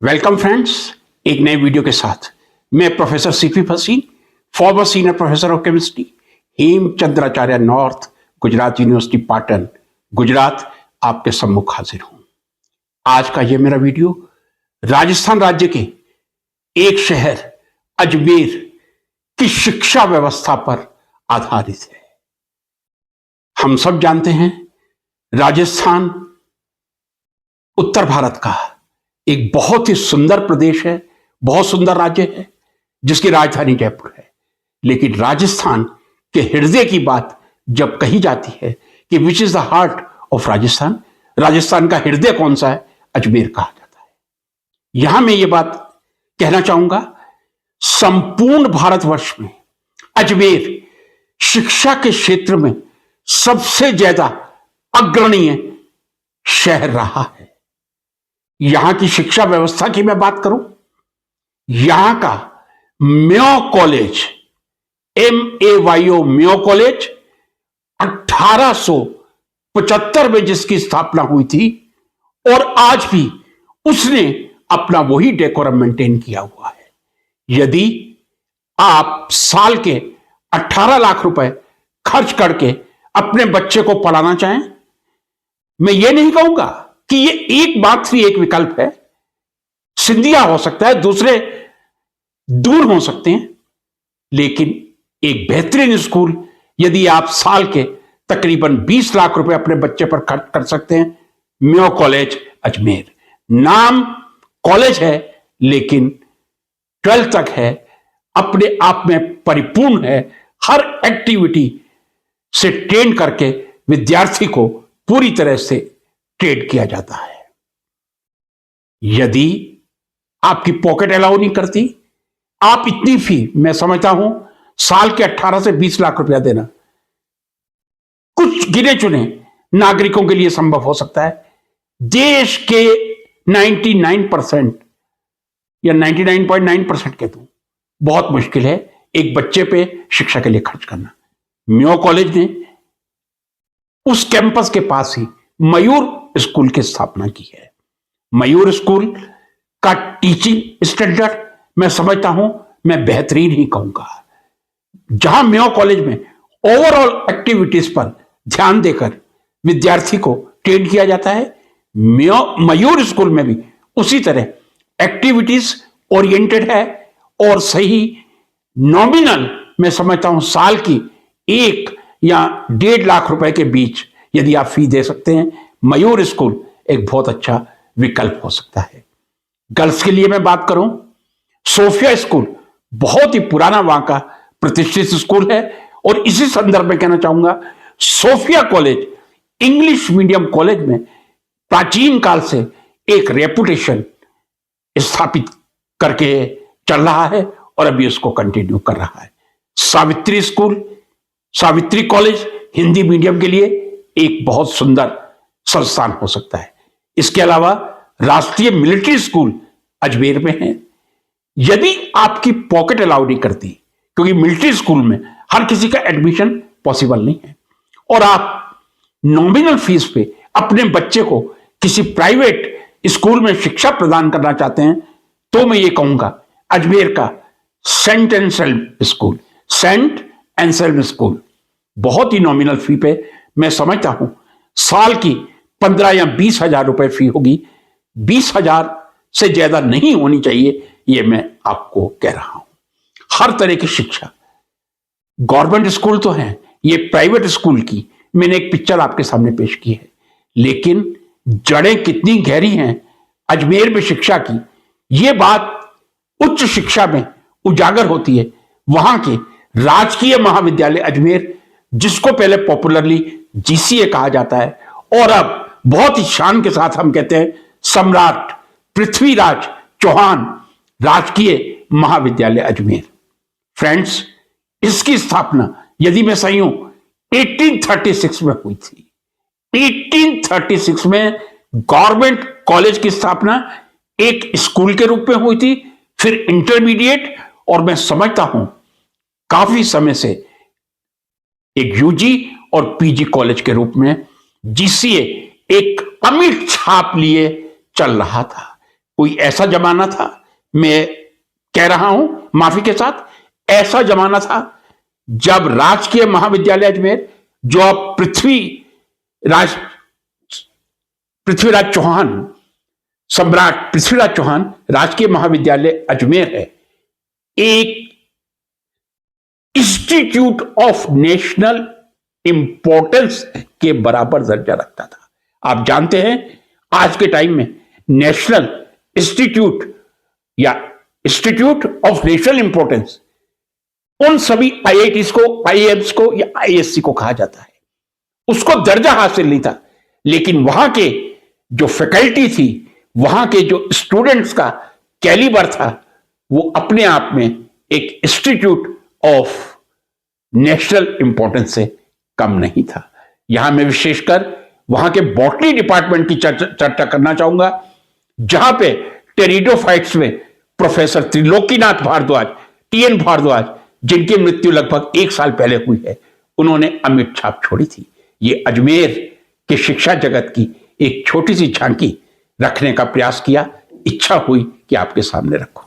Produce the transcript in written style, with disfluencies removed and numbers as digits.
Welcome friends, एक नए video के साथ मैं professor CP Fasin, former senior professor of chemistry, Hemchandracharya north, Gujarat university Patan, Gujarat, आपके सम्मुख हाजिर हूं। आज का यह मेरा वीडियो राजस्थान राज्य के एक शहर अजमेर की शिक्षा व्यवस्था पर आधारित है। हम सब जानते हैं राजस्थान उत्तर भारत का एक बहुत ही सुंदर प्रदेश है, बहुत सुंदर राज्य है, जिसकी राजधानी जयपुर है। लेकिन राजस्थान के हृदय की बात जब कही जाती है कि which is the heart of Rajasthan, Rajasthan का हृदय कौन सा है, अजमेर कहा जाता है। यहां मैं ये बात कहना चाहूंगा, संपूर्ण भारतवर्ष में अजमेर शिक्षा के क्षेत्र में सबसे ज्यादा अग्रणीय शहर रहा है। यहां की शिक्षा व्यवस्था की मैं बात करूं, यहां का म्यो कॉलेज, MAYO म्यो कॉलेज 1875 में जिसकी स्थापना हुई थी और आज भी उसने अपना वही डेकोरम मेंटेन किया हुआ है। यदि आप साल के 18 लाख रुपए खर्च करके अपने बच्चे को पढ़ाना चाहें, मैं ये नहीं कहूंगा कि ये एक मात्र एक विकल्प है। सिंधिया हो सकता है, दूसरे दूर हो सकते हैं, लेकिन एक बेहतरीन स्कूल यदि आप साल के तकरीबन 20 लाख रुपए अपने बच्चे पर खर्च कर सकते हैं, म्यो कॉलेज अजमेर। नाम कॉलेज है लेकिन 12th तक है, अपने आप में परिपूर्ण है। हर एक्टिविटी से ट्रेन करके विद्यार्थी को पूरी तरह से ट्रेड किया जाता है। यदि आपकी पॉकेट अलाउ नहीं करती, आप इतनी फी, मैं समझता हूं साल के 18 से 20 लाख रुपया देना कुछ गिने चुने नागरिकों के लिए संभव हो सकता है। देश के 99% या 99.9% के तो बहुत मुश्किल है एक बच्चे पे शिक्षा के लिए खर्च करना। म्यो कॉलेज ने उस कैंपस के पास ही मयूर स्कूल की स्थापना की है। मयूर स्कूल का टीचिंग स्टैंडर्ड मैं समझता हूं, मैं बेहतरीन ही कहूंगा। जहां म्यो कॉलेज में ओवरऑल एक्टिविटीज पर ध्यान देकर विद्यार्थी को ट्रेन किया जाता है, मयूर स्कूल में भी उसी तरह एक्टिविटीज ओरिएंटेड है और सही नॉमिनल मैं समझता हूं साल की 1 या 1.5 लाख रुपए के बीच यदि आप फी दे सकते हैं, मयूर स्कूल एक बहुत अच्छा विकल्प हो सकता है। गर्ल्स के लिए मैं बात करूं, सोफिया स्कूल बहुत ही पुराना वहां का प्रतिष्ठित स्कूल है और इसी संदर्भ में कहना चाहूंगा, Sophia College English medium college में प्राचीन काल से एक रेपुटेशन स्थापित करके चल रहा है और अभी उसको कंटिन्यू कर रहा है। Savitri school, Savitri college Hindi medium के लिए एक बहुत सुंदर संस्थान हो सकता है। इसके अलावा राष्ट्रीय मिलिट्री स्कूल अजमेर में है। यदि आपकी पॉकेट अलाउ नहीं करती, क्योंकि मिलिट्री स्कूल में हर किसी का एडमिशन पॉसिबल नहीं है, और आप नॉमिनल फीस पे अपने बच्चे को किसी प्राइवेट स्कूल में शिक्षा प्रदान करना चाहते हैं, तो मैं ये कहूंगा अजमेर का सेंट एंसेल्म स्कूल, सेंट एंसेल्म स्कूल बहुत ही नॉमिनल फी पे मैं समझता हूं साल की 15 या 20 हजार रुपए फी होगी। 20 हजार से ज्यादा नहीं होनी चाहिए, ये मैं आपको कह रहा हूं। हर तरह की शिक्षा, गवर्नमेंट स्कूल तो है, ये प्राइवेट स्कूल की मैंने एक पिक्चर आपके सामने पेश की है, लेकिन जड़ें कितनी गहरी हैं अजमेर में शिक्षा की, ये बात उच्च शिक्षा में उजागर होती है। वहां के राजकीय महाविद्यालय अजमेर, जिसको पहले पॉपुलरली GCA कहा जाता है और अब बहुत ही शान के साथ हम कहते हैं सम्राट पृथ्वीराज चौहान राजकीय महाविद्यालय अजमेर। फ्रेंड्स, इसकी स्थापना यदि मैं सही हूं 1836 में हुई थी। 1836 में गवर्नमेंट कॉलेज की स्थापना एक स्कूल के रूप में हुई थी, फिर इंटरमीडिएट, और मैं समझता हूं काफी समय से एक UG और PG कॉलेज के रूप में GCA एक अमिट छाप लिए चल रहा था। कोई ऐसा जमाना था, मैं कह रहा हूं माफी के साथ, ऐसा जमाना था जब राजकीय महाविद्यालय अजमेर, जो अब पृथ्वीराज चौहान, सम्राट पृथ्वीराज चौहान राजकीय महाविद्यालय अजमेर है, एक इंस्टीट्यूट ऑफ नेशनल इंपॉर्टेंस के बराबर दर्जा रखता था। आप जानते हैं आज के टाइम में नेशनल इंस्टीट्यूट या इंस्टीट्यूट ऑफ नेशनल इंपॉर्टेंस उन सभी आईआईटीज को, आईआईएम्स को या आईएससी को कहा जाता है। उसको दर्जा हासिल नहीं था, लेकिन वहां के जो फैकल्टी थी, वहां के जो स्टूडेंट्स का कैलिबर था, वो अपने आप में एक इंस्टीट्यूट ऑफ नेशनल इंपॉर्टेंस से कम नहीं था। यहां मैं विशेषकर वहां के बॉटनी डिपार्टमेंट की चर्चा करना चाहूंगा, जहां पे टेरिडोफाइट्स में प्रोफेसर त्रिलोकीनाथ भारद्वाज, टीएन भारद्वाज, जिनकी मृत्यु लगभग 1 साल पहले हुई है, उन्होंने अमिट छाप छोड़ी थी। ये अजमेर के शिक्षा जगत की एक छोटी सी झांकी रखने का प्रयास किया, इच्छा हुई कि आपके सामने रखूं।